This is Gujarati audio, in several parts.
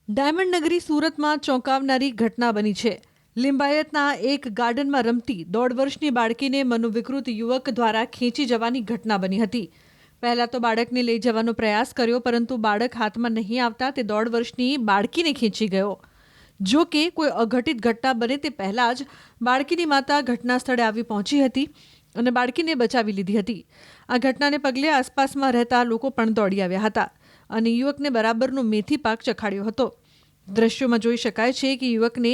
ડાયમંડ નગરી સુરતમાં ચોંકાવનારી ઘટના બની છે. લિંબાયતના એક ગાર્ડનમાં રમતી 1.5 વર્ષની બાળકીને મનોવિકૃત યુવક દ્વારા ખેંચી જવાની ઘટના બની હતી. પહેલા તો બાળકને લઈ જવાનો પ્રયાસ કર્યો, પરંતુ બાળક હાથમાં નહીં આવતા તે 1.5 વર્ષની બાળકીને ખેંચી ગયો. જો કે કોઈ અઘટિત ઘટના બને તે પહેલા જ બાળકીની માતા ઘટના સ્થળે આવી પહોંચી હતી અને બાળકીને બચાવી લીધી હતી. આ ઘટનાને પગલે આસપાસમાં રહેતા લોકો પણ દોડી આવ્યા હતા અને યુવકને બરાબરનો મેથી પાક ચખાડ્યો હતો. દ્રશ્યોમાં જોઈ શકાય છે કે યુવકને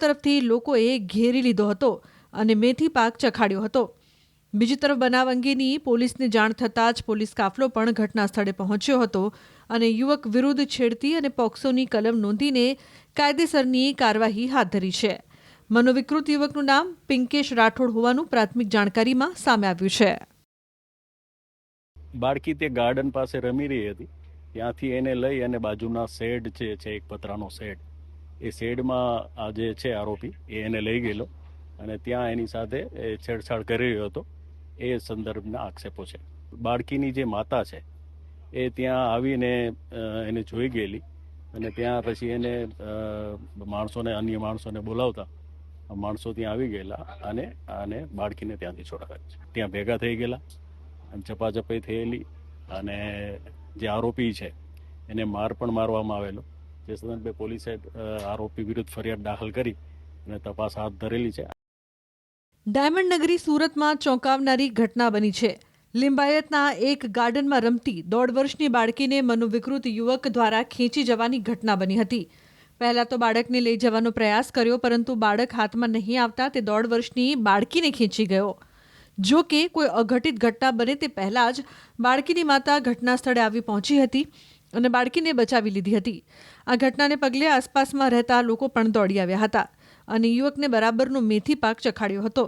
તરફથી લોકોએ ઘેરી લીધો હતો અને મેથી પાક ચખાડ્યો હતો. બીજી તરફ બનાવ અંગેની પોલીસને જાણ થતાં જ પોલીસ કાફલો પણ ઘટના સ્થળે પહોંચ્યો હતો અને યુવક વિરુદ્ધ છેડતી અને પોક્સોની કલમ નોંધીને કાયદેસરની કાર્યવાહી હાથ ધરી છે. મનોવિકૃત યુવકનું નામ પિંકેશ રાઠોડ હોવાનું પ્રાથમિક જાણકારીમાં સામે આવ્યું છે. બાળકી તે ગાર્ડન પાસે રમી રહી હતી. ત્યાંથી એને લઈ અને બાજુના શેડ છે એક પતરાનો શેડ, એ શેડમાં આ જે છે આરોપી એને લઈ ગયેલો અને ત્યાં એની સાથે છેડછાડ કરી રહ્યો હતો. એ સંદર્ભના આક્ષેપો છે. બાળકીની જે માતા છે એ ત્યાં આવીને એને જોઈ ગયેલી અને ત્યાં પછી એને અન્ય માણસોને બોલાવતા માણસો ત્યાં આવી ગયેલા અને બાળકીને ત્યાંથી છોડાવી છે. ત્યાં ભેગા થઈ ગયેલા અને ઝપાઝપી થયેલી અને જે આરોપી છે એને માર પણ મારવામાં આવેલો. જે સંદર્ભે પોલીસે આરોપી વિરુદ્ધ ફરિયાદ દાખલ કરી અને તપાસ હાથ ધરેલી છે. ડાયમંડ નગરી સુરતમાં ચોંકાવનારી ઘટના બની છે. લિંબાયતના એક ગાર્ડનમાં રમતી 1.5 વર્ષની બાળકીને મનોવિકૃત યુવક દ્વારા ખેંચી જવાની ઘટના બની હતી. પહેલા તો બાળકને લઈ જવાનો પ્રયાસ કર્યો, પરંતુ બાળક હાથમાં નહીં આવતા તે 1.5 વર્ષની બાળકીને ખેંચી ગયો. જો કે કોઈ અઘટિત ઘટના બને તે પહેલા જ બાળકીની માતા ઘટના સ્થળે આવી પહોંચી હતી અને બાળકીને બચાવી લીધી હતી. આ ઘટનાને પગલે આસપાસમાં રહેતા લોકો પણ દોડી આવ્યા હતા અને યુવકને બરાબરનો મેથી પાક ચખાડ્યો હતો.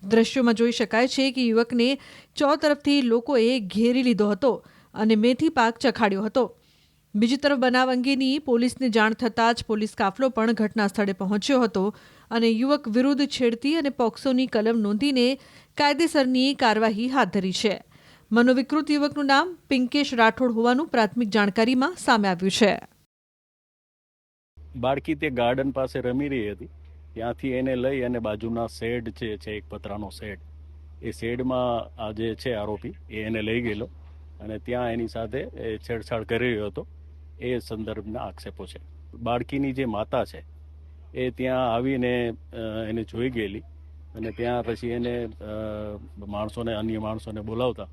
દ્રશ્યોમાં જોઈ શકાય છે કે યુવકને તરફથી લોકોએ ઘેરી લીધો હતો અને મેથી પાક ચખાડ્યો હતો. બીજી તરફ બનાવ અંગેની પોલીસને જાણ થતાં જ પોલીસ કાફલો પણ ઘટના સ્થળે પહોંચ્યો હતો અને યુવક વિરુદ્ધ છેડતી અને પોક્સોની કલમ નોંધીને કાયદેસરની કાર્યવાહી હાથ ધરી છે. મનોવિકૃત યુવકનું નામ પિંકેશ રાઠોડ હોવાનું પ્રાથમિક જાણકારીમાં સામે આવ્યું છે. બાળકી તે ગાર્ડન પાસે રમી રહી હતી. ત્યાંથી એને લઈ અને બાજુના શેડ છે એક પતરાનો શેડ, એ શેડમાં આ જે છે આરોપી એને લઈ ગયેલો અને ત્યાં એની સાથે છેડછાડ કરી રહ્યો હતો. એ સંદર્ભના આક્ષેપો છે. બાળકીની જે માતા છે એ ત્યાં આવીને એને જોઈ ગયેલી અને ત્યાં પછી એને અન્ય માણસોને બોલાવતા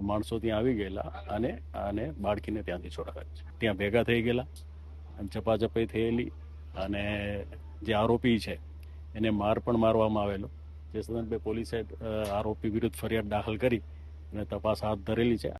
માણસો ત્યાં આવી ગયેલા અને બાળકીને ત્યાંથી છોડાવી છે. ત્યાં ભેગા થઈ ગયેલા અને ઝપાઝપી થયેલી અને જે આરોપી છે એને માર પણ મારવામાં આવેલો. જે સંદર્ભે પોલીસે આરોપી વિરુદ્ધ ફરિયાદ દાખલ કરી અને તપાસ હાથ ધરેલી છે.